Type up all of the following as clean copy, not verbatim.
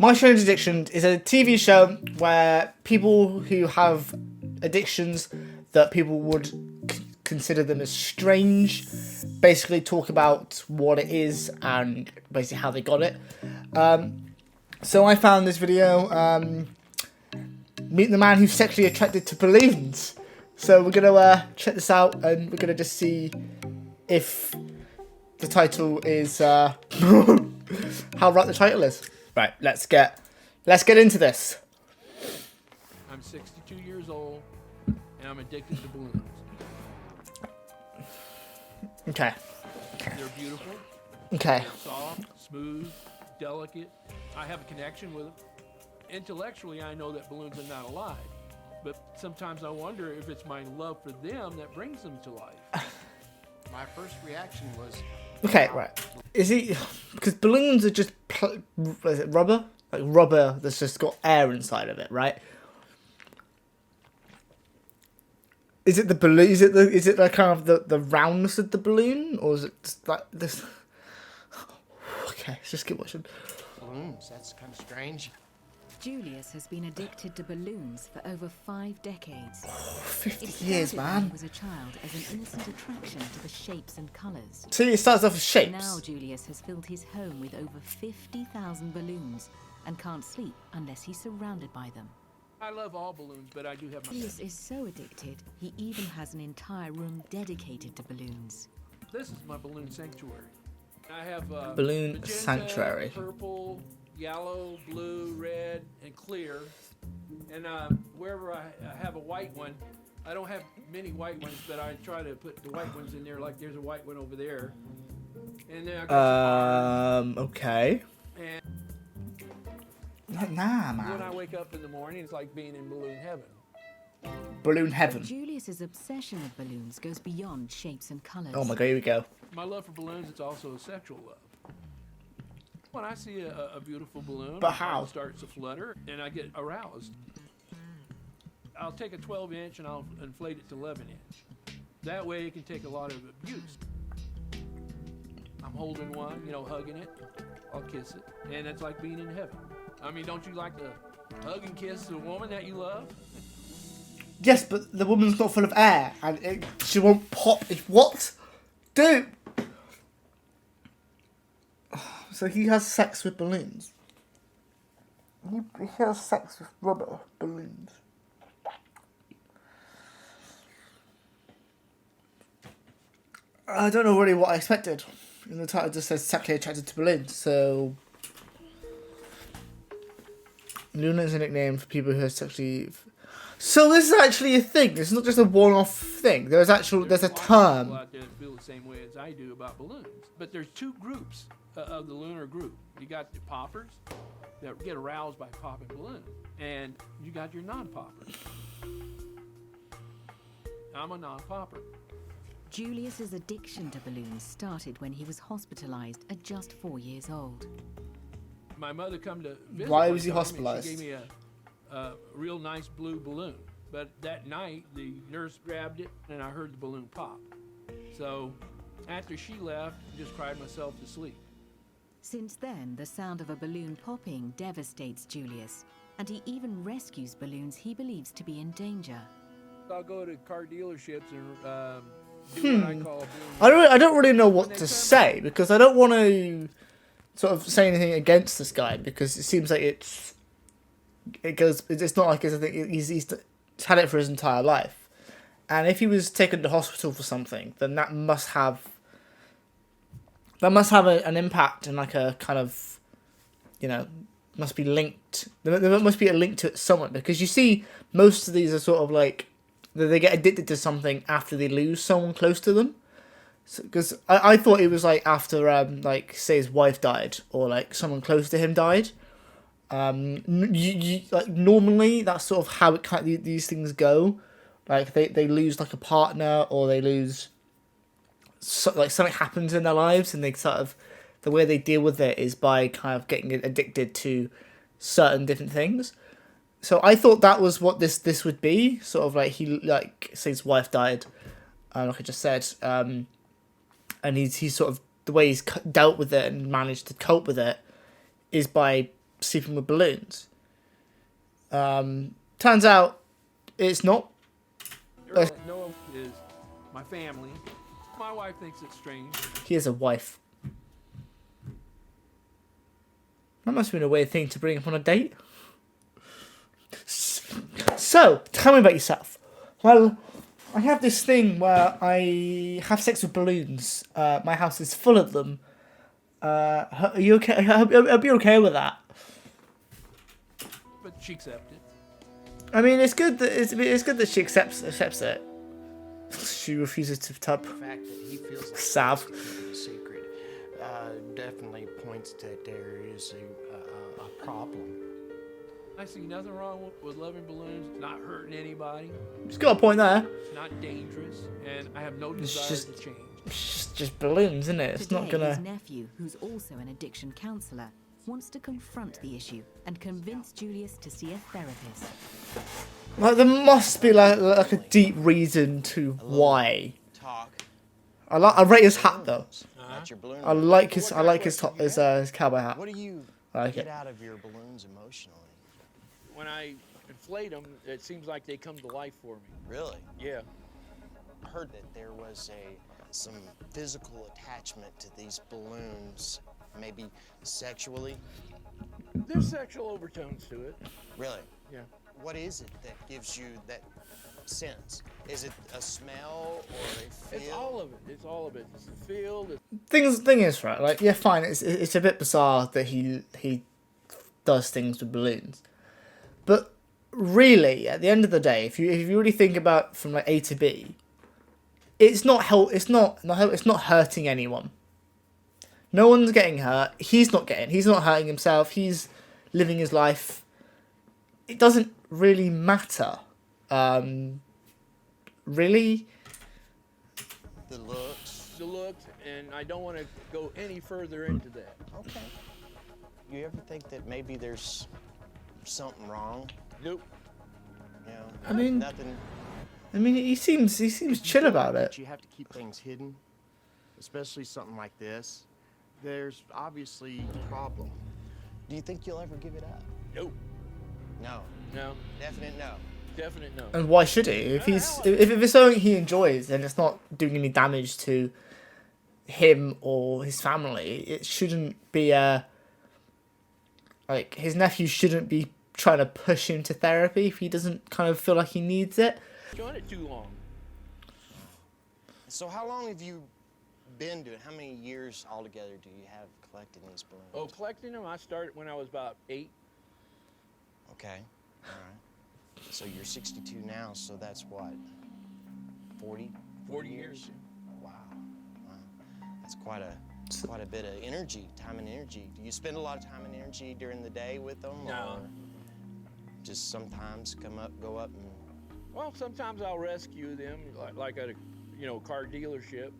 My Strange Addiction is a TV show where people who have addictions that people would consider them as strange basically talk about what it is and basically how they got it. So I found this video, Meet the Man Who's Sexually Attracted to Balloons. So we're going to check this out and we're going to just see if the title is how right the title is. Right, let's get into this. I'm 62 years old and I'm addicted to balloons. Okay. They're beautiful. Okay. Soft, smooth, delicate. I have a connection with them. Intellectually, I know that balloons are not alive, but sometimes I wonder if it's my love for them that brings them to life. My first reaction was... Okay, right. Is he... Because balloons are just... Is it rubber? Like rubber that's just got air inside of it, right? Is it the balloon? Is it like kind of the roundness of the balloon? Or is it just like this... Okay, let's just keep watching. Balloons, that's kind of strange. Julius has been addicted to balloons for over 5 decades. 50 years, man. When he was a child as an innocent attraction to the shapes and colours. See, it starts off with shapes. Now Julius has filled his home with over 50,000 balloons and can't sleep unless he's surrounded by them. I love all balloons, but I do have my... Julius is so addicted, he even has an entire room dedicated to balloons. This is my balloon sanctuary. I have Balloon magenta, sanctuary. Purple, yellow, blue, red, and clear. And wherever I have a white one, I don't have many white ones, but I try to put the white ones in there. Like there's a white one over there. And then I got okay. and Nah, when I man. wake up in the morning, it's like being in balloon heaven. Balloon heaven. Julius's obsession with balloons goes beyond shapes and colours. Oh my god, here we go. My love for balloons, it's also a sexual love. When I see a beautiful balloon, But how? it starts to flutter, and I get aroused. I'll take a 12-inch and I'll inflate it to 11-inch. That way it can take a lot of abuse. I'm holding one, you know, hugging it. I'll kiss it, and it's like being in heaven. I mean, don't you like to hug and kiss the woman that you love? Yes, but the woman's not full of air, and she won't pop. What? Dude! So he has sex with balloons. He has sex with rubber balloons. I don't know really what I expected. And the title just says sexually attracted to balloons, so... Luna is a nickname for people who are sexually... So this is actually a thing. It's not just a one-off thing. There's a lot of people term. out there that feel the same way as I do about balloons. But there's 2 groups of the lunar group. You got the poppers that get aroused by popping balloons, and you got your non-poppers. I'm a non-popper. Julius's addiction to balloons started when he was hospitalized at just 4 years old. My mother come to visit. Why one was he time, and hospitalized? She gave me a real nice blue balloon. But that night, the nurse grabbed it, and I heard the balloon pop. So after she left, I just cried myself to sleep. Since then, the sound of a balloon popping devastates Julius, and he even rescues balloons he believes to be in danger. I'll go to car dealerships and do what I call a balloon. I don't really know what to say, because I don't want to sort of say anything against this guy, because it seems like it's not like he's had it for his entire life. And if he was taken to hospital for something, then that must have an impact and like a kind of, you know, must be linked. There must be a link to it somewhere, because you see most of these are sort of like they get addicted to something after they lose someone close to them. Because I thought it was like after like say his wife died or like someone close to him died. Like normally that's sort of how these things go. Like they lose like a partner, or they lose like something happens in their lives, and they sort of the way they deal with it is by kind of getting addicted to certain different things. So I thought that was what this would be, sort of like he like say his wife died, like I just said, and he's sort of the way he's dealt with it and managed to cope with it is by sleeping with balloons. Turns out it's not. Noah is my family. My wife thinks it's strange. He has a wife. That must have been a weird thing to bring up on a date. So, tell me about yourself. Well, I have this thing where I have sex with balloons. My house is full of them. Are you okay? I'll be okay with that. But she accepted. I mean, it's good that it's good that she accepts it. She refuses to tub. The fact that he feels like Sav. keeping a secret definitely points that there is a problem. I see nothing wrong with loving balloons. It's not hurting anybody. She's got a point there. It's not dangerous, and I have no desire just- to change. It's just balloons, isn't it? It's Today, not gonna. his nephew, who's also an addiction counselor, wants to confront the issue and convince Julius to see a therapist. Like, there must be like a deep reason to why. Talk I rate his hat though. about your balloon. I like his his cowboy hat. What do you I like get it. out of your balloons emotionally? When I inflate them, it seems like they come to life for me. Really? Yeah. I heard that there was some physical attachment to these balloons, maybe sexually. There's sexual overtones to it. Really? Yeah. What is it that gives you that sense? Is it a smell or a feel? It's all of it. It's all of it. It's the feel. Thing is, right? Like, yeah, fine. It's a bit bizarre that he does things with balloons, but really, at the end of the day, if you really think about from like A to B, it's not hurting anyone. No one's getting hurt. He's not hurting himself. He's living his life. It doesn't really matter. Really? The looks. The looks, and I don't want to go any further into that. Okay. You ever think that maybe there's something wrong? Nope. You know, I mean- nothing. he seems chill about it. But you have to keep things hidden, especially something like this. There's obviously a problem. Do you think you'll ever give it up? Nope. No. No. Definite no. Definite no. And why should he? If it's something he enjoys, then it's not doing any damage to him or his family. It shouldn't be like his nephew shouldn't be trying to push him to therapy if he doesn't kind of feel like he needs it. Doing it too long. So how long have you been doing? How many years altogether do you have collecting these balloons? Oh, collecting them, I started when I was about 8. Okay. All right. So you're 62 now, so that's what? 40? 40 years. Wow. Wow. That's quite a bit of energy, time and energy. Do you spend a lot of time and energy during the day with them? No. Or just sometimes go up and... Well, sometimes I'll rescue them, like at a car dealership.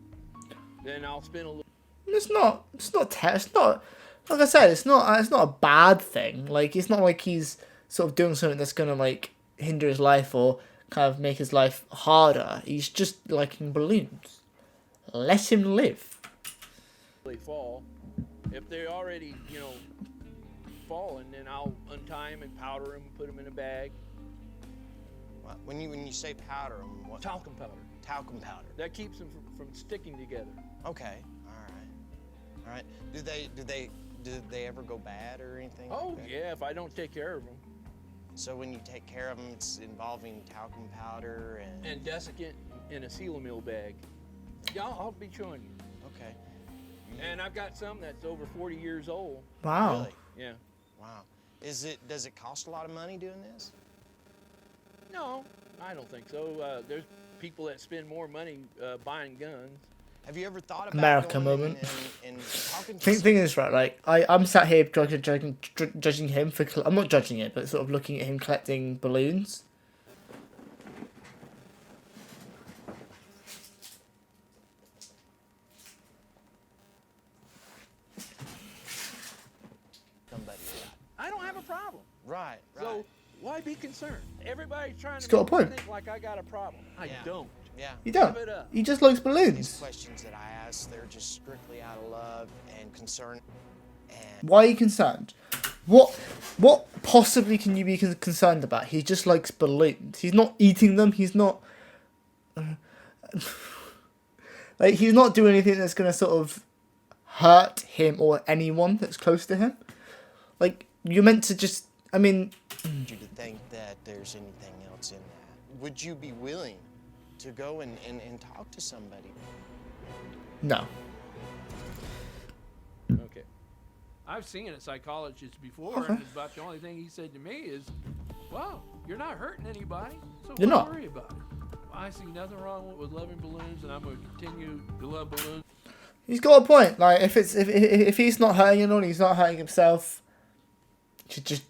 Then I'll spend a little. It's not like I said, it's not a bad thing. Like, it's not like he's sort of doing something that's gonna like hinder his life or kind of make his life harder. He's just liking balloons. Let him live. Fall. If they're already, falling, then I'll untie them and powder them, put them in a bag. When you say powder them, what? Talcum powder. Talcum powder. That keeps them from sticking together. Okay. All right. Do they ever go bad or anything? Oh, like that? yeah, if I don't take care of them. So when you take care of them, it's involving talcum powder and... And desiccant in a Sealamil bag. Yeah, I'll be showing you. Okay. And I've got some that's over 40 years old. Wow. Really? Yeah. Wow. Does it cost a lot of money doing this? No, I don't think so. There's people that spend more money buying guns. Have you ever thought about America going moment. and talking to Thing is, right, like, I'm sat here judging him for... I'm not judging it, but sort of looking at him collecting balloons. somebody? I don't have a problem. Right. So why be concerned? Everybody's trying He's to got a make me point. think like I got a problem. I Yeah. don't. Yeah. You don't. Give it up. He just likes These balloons. questions that I ask, they're just strictly out of love and concern. And Why are you concerned? What possibly can you be concerned about? He just likes balloons. He's not eating them. He's not like he's not doing anything that's gonna sort of hurt him or anyone that's close to him. Like you're meant to just. I mean, You to think that there's anything else in that? Would you be willing to go and talk to somebody? no. Okay. I've seen a psychologist before, Okay. and about the only thing he said to me is, well, you're not hurting anybody, so You're why not. worry about it? I see nothing wrong with loving balloons, and I'm going to continue to love balloons. He's got a point. Like if he's not hurting anyone, he's not hurting himself. You should just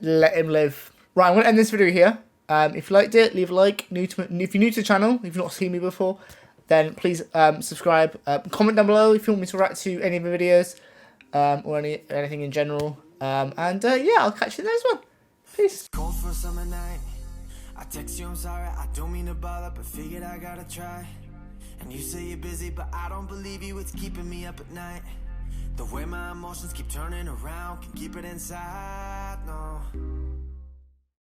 let him live. Right, I'm gonna end this video here. If you liked it, leave a like. If you're new to the channel, if you've not seen me before, then please subscribe. Comment down below if you want me to react to any of the videos or anything in general. Yeah, I'll catch you in the next one. Peace. Cold for a summer night. I text you, I'm sorry, I don't mean to bother, but figured I gotta try. And you say you're busy, but I don't believe you, it's keeping me up at night. The way my emotions keep turning around, can keep it inside, no.